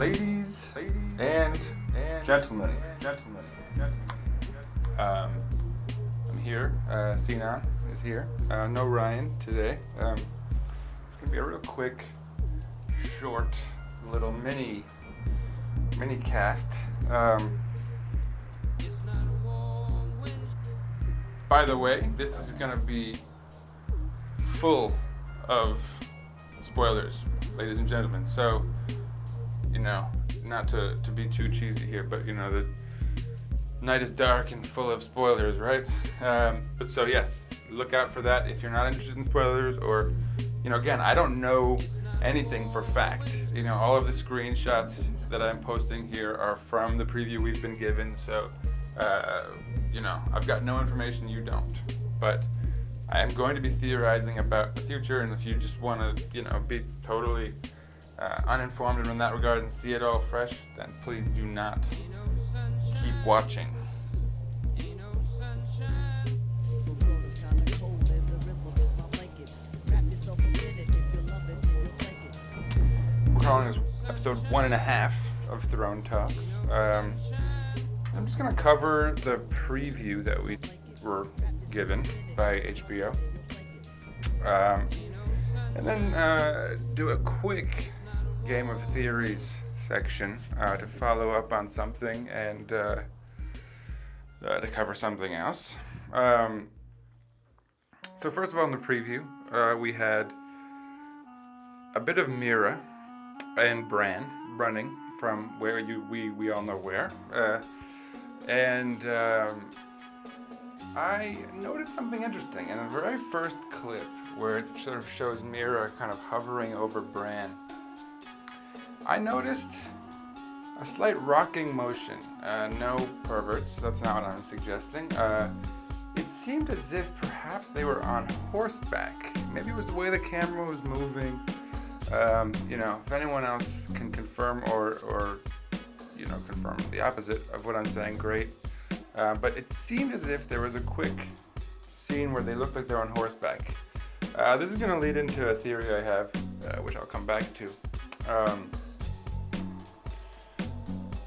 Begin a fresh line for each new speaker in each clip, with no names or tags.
ladies and gentlemen. I'm here. Sinan is here. No Ryan today. It's gonna be a real quick, short, little mini cast. By the way, this is gonna be full of spoilers, ladies and gentlemen. So, not to be too cheesy here, but the night is dark and full of spoilers, right? But so yes, look out for that if you're not interested in spoilers, or again, I don't know anything for fact. All of the screenshots that I'm posting here are from the preview we've been given, so I've got no information you don't, but I am going to be theorizing about the future, and if you just want to be totally uninformed in that regard and see it all fresh, then please do not keep watching. We're calling this episode 1.5 of Throne Talks. I'm just going to cover the preview that we were given by HBO. And then do a quick game of theories section to follow up on something and to cover something else. So first of all, in the preview, we had a bit of Mira and Bran running from where we all know where. And I noted something interesting in the very first clip where it sort of shows Mira kind of hovering over Bran. I noticed a slight rocking motion. No perverts, that's not what I'm suggesting. It seemed as if perhaps they were on horseback. Maybe it was the way the camera was moving. If anyone else can confirm or confirm the opposite of what I'm saying, great. But it seemed as if there was a quick scene where they looked like they're on horseback. This is going to lead into a theory I have, which I'll come back to.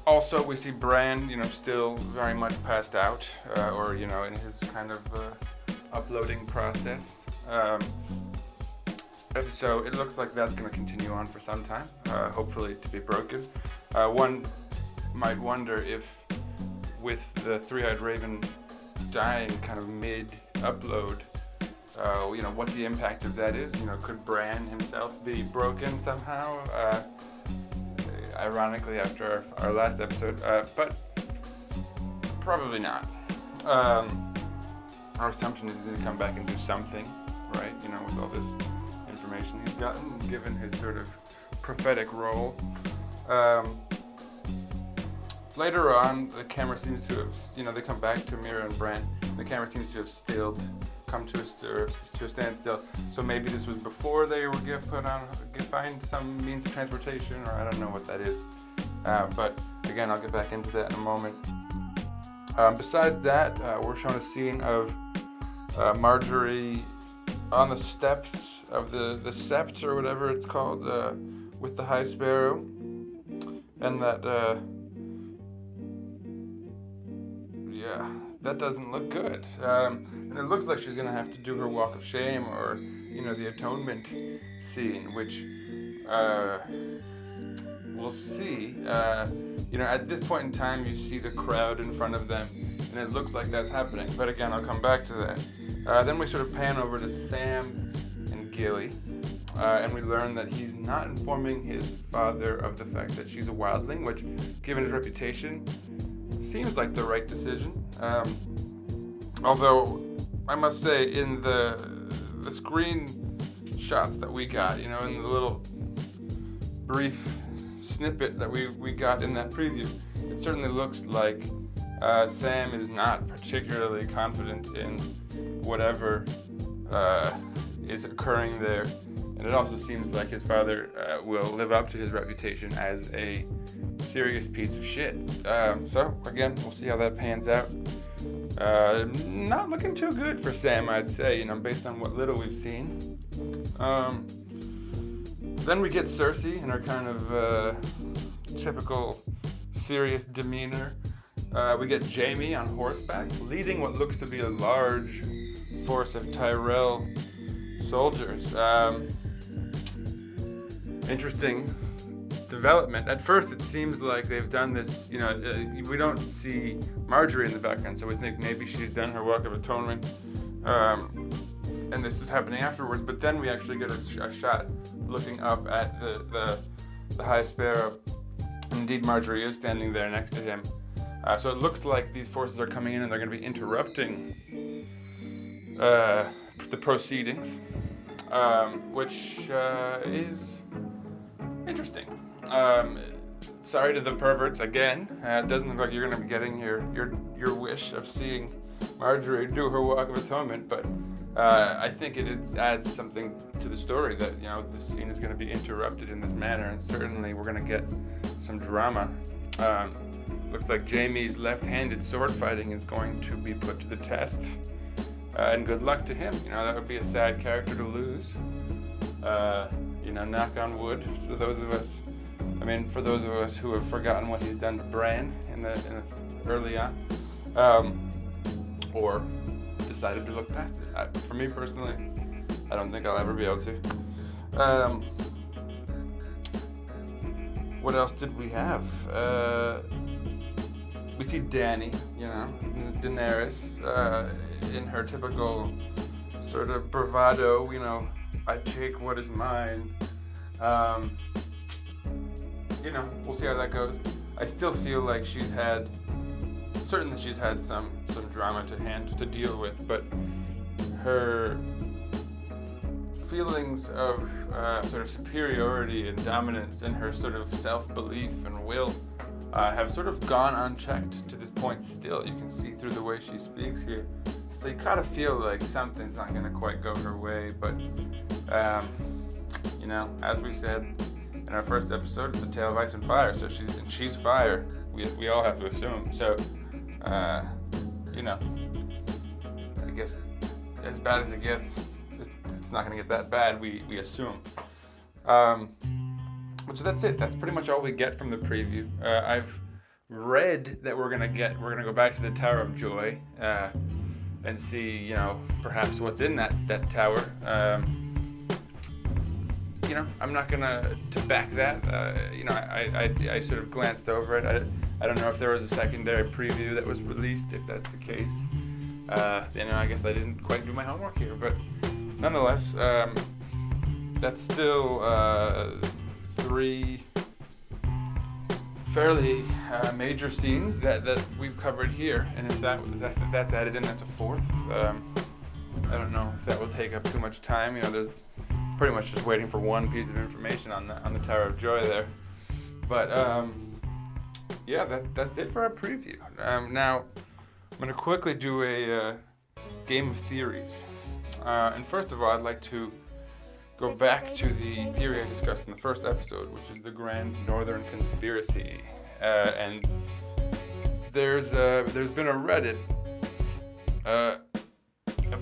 Also, we see Bran, still very much passed out, or in his kind of uploading process. So it looks like that's going to continue on for some time, hopefully to be broken. One might wonder if, with the Three-Eyed Raven dying kind of mid-upload, what the impact of that is. Could Bran himself be broken somehow? Ironically, after our last episode, but probably not. Our assumption is he's going to come back and do something, right? With all this information he's gotten, given his sort of prophetic role. Later on, the camera seems to have, they come back to Mira and Bran. The camera seems to have come to a standstill. So maybe this was before they were find some means of transportation, or I don't know what that is. But again, I'll get back into that in a moment. Besides that, we're shown a scene of Marjorie on the steps of the sept, or whatever it's called, with the High Sparrow, and that doesn't look good. And it looks like she's going to have to do her walk of shame, or, the atonement scene, which we'll see. At this point in time, you see the crowd in front of them, and it looks like that's happening. But again, I'll come back to that. Then we sort of pan over to Sam and Gilly, and we learn that he's not informing his father of the fact that she's a wildling, which, given his reputation, seems like the right decision. Although I must say, in the screen shots that we got, in the little brief snippet that we got in that preview, it certainly looks like Sam is not particularly confident in whatever is occurring there. And it also seems like his father will live up to his reputation as a serious piece of shit. So, again, we'll see how that pans out. Not looking too good for Sam, I'd say, based on what little we've seen. Then we get Cersei in her kind of typical serious demeanor. We get Jamie on horseback, leading what looks to be a large force of Tyrell soldiers. Interesting development. At first, it seems like they've done this. We don't see Marjorie in the background, so we think maybe she's done her Walk of Atonement, and this is happening afterwards. But then we actually get a shot looking up at the High Sparrow. Indeed, Marjorie is standing there next to him. So it looks like these forces are coming in and they're going to be interrupting the proceedings, which is interesting. Sorry to the perverts again. It doesn't look like you're going to be getting your wish of seeing Marjorie do her Walk of Atonement, but I think it adds something to the story that the scene is going to be interrupted in this manner, and certainly we're going to get some drama. Looks like Jamie's left-handed sword fighting is going to be put to the test, and good luck to him. That would be a sad character to lose. Knock on wood for those of us who have forgotten what he's done to Bran in the early on, or decided to look past it. For me personally, I don't think I'll ever be able to. What else did we have? We see Dany, Daenerys, in her typical sort of bravado, I take what is mine. We'll see how that goes. I still feel like she's had some drama to deal with, but her feelings of sort of superiority and dominance and her sort of self-belief and will have sort of gone unchecked to this point still. You can see through the way she speaks here. So you kind of feel like something's not going to quite go her way, but, as we said in our first episode, it's a tale of ice and fire, so she's fire. We all have to assume. So, I guess as bad as it gets, it's not going to get that bad, we assume. So that's it. That's pretty much all we get from the preview. I've read that we're gonna go back to the Tower of Joy and see, perhaps what's in that tower. I'm not gonna back that. I sort of glanced over it. I don't know if there was a secondary preview that was released. If that's the case, I guess I didn't quite do my homework here. But nonetheless, that's still 3 fairly major scenes that we've covered here, and if that's added in, that's a 4th. I don't know if that will take up too much time. There's pretty much just waiting for one piece of information on the Tower of Joy there. But that's it for our preview. Now I'm going to quickly do a game of theories, and first of all, I'd like to go back to the theory I discussed in the first episode, which is the Grand Northern Conspiracy. And there's been a Reddit, a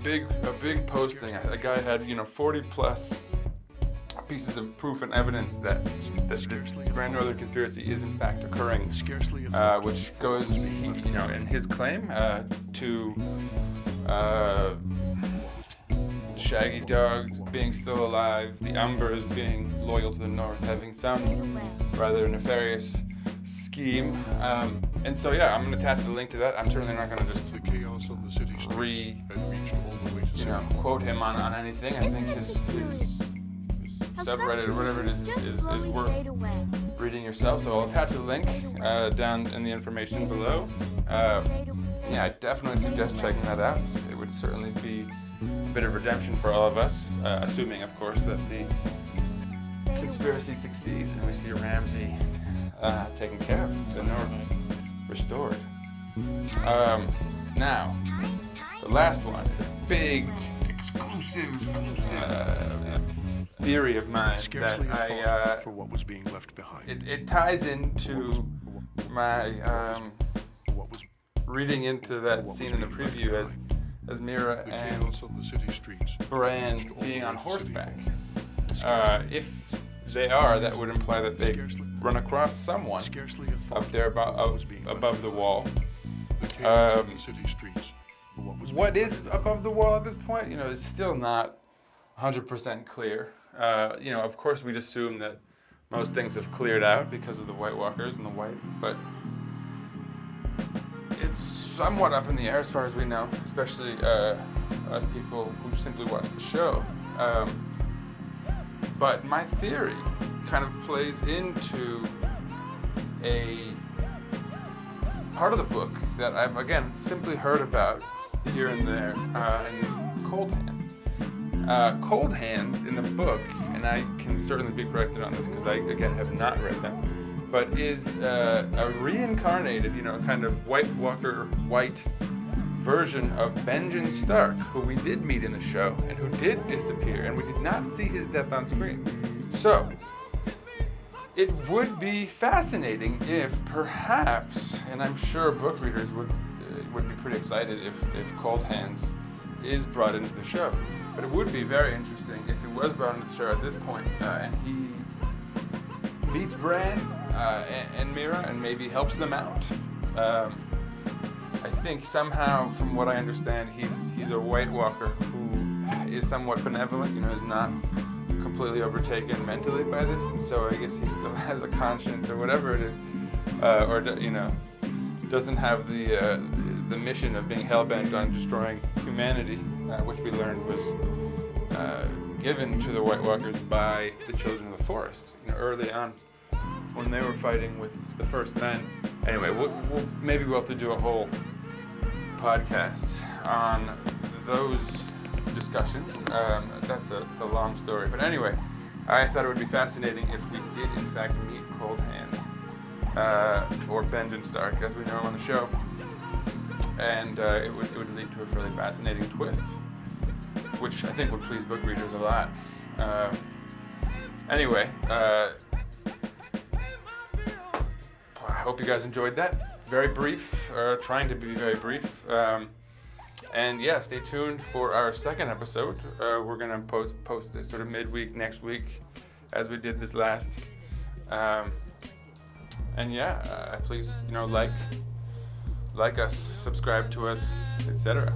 big posting. A guy had 40 plus pieces of proof and evidence that this Grand Northern Conspiracy is in fact occurring, which goes, in his claim, to Shaggy Dog being still alive, the Umbers being loyal to the North, having some rather nefarious scheme. And so, I'm going to attach the link to that. I'm certainly not going to just quote him on anything. I think his subreddit or whatever it is worth reading yourself. So I'll attach the link down in the information below. I definitely suggest checking that out. It would certainly be a bit of redemption for all of us, assuming, of course, that the conspiracy succeeds and we see Ramsay taken care of, the North restored. Now, the last one is a big, exclusive theory of mine that
for what was being left behind.
It ties into my reading into that scene in the preview as Mira and Bran being on horseback. If they are, that would imply that they run across someone up there above the wall. What is above the wall at this point? It's still not 100% clear. Of course, we'd assume that most things have cleared out because of the White Walkers and the Whites, but it's somewhat up in the air as far as we know, especially us people who simply watch the show. But my theory kind of plays into a part of the book that I've, again, simply heard about here and there, and is Cold Hands. Cold Hands in the book, and I can certainly be corrected on this because I, again, have not read them, but is a reincarnated, kind of White Walker white version of Benjen Stark, who we did meet in the show and who did disappear, and we did not see his death on screen. So it would be fascinating if perhaps, and I'm sure book readers would be pretty excited if Cold Hands is brought into the show. But it would be very interesting if he was brought into the show at this point, and he meets Bran and Mira and maybe helps them out. I think somehow, from what I understand, he's a White Walker who is somewhat benevolent, is not completely overtaken mentally by this, and so I guess he still has a conscience or whatever it is, or doesn't have the mission of being hell-bent on destroying humanity, which we learned was given to the White Walkers by the Children of the Forest, early on when they were fighting with the First Men. Anyway, maybe we'll have to do a whole podcast on those discussions. That's a long story, but anyway, I thought it would be fascinating if we did in fact meet Cold Hands, or Benjen Stark as we know him on the show, and it would lead to a fairly fascinating twist, which I think would please book readers a lot. Anyway, I hope you guys enjoyed that. Very brief, trying to be very brief. And yeah, stay tuned for our second episode. We're going to post it sort of midweek next week, as we did this last. And yeah, please, like us, subscribe to us, etc.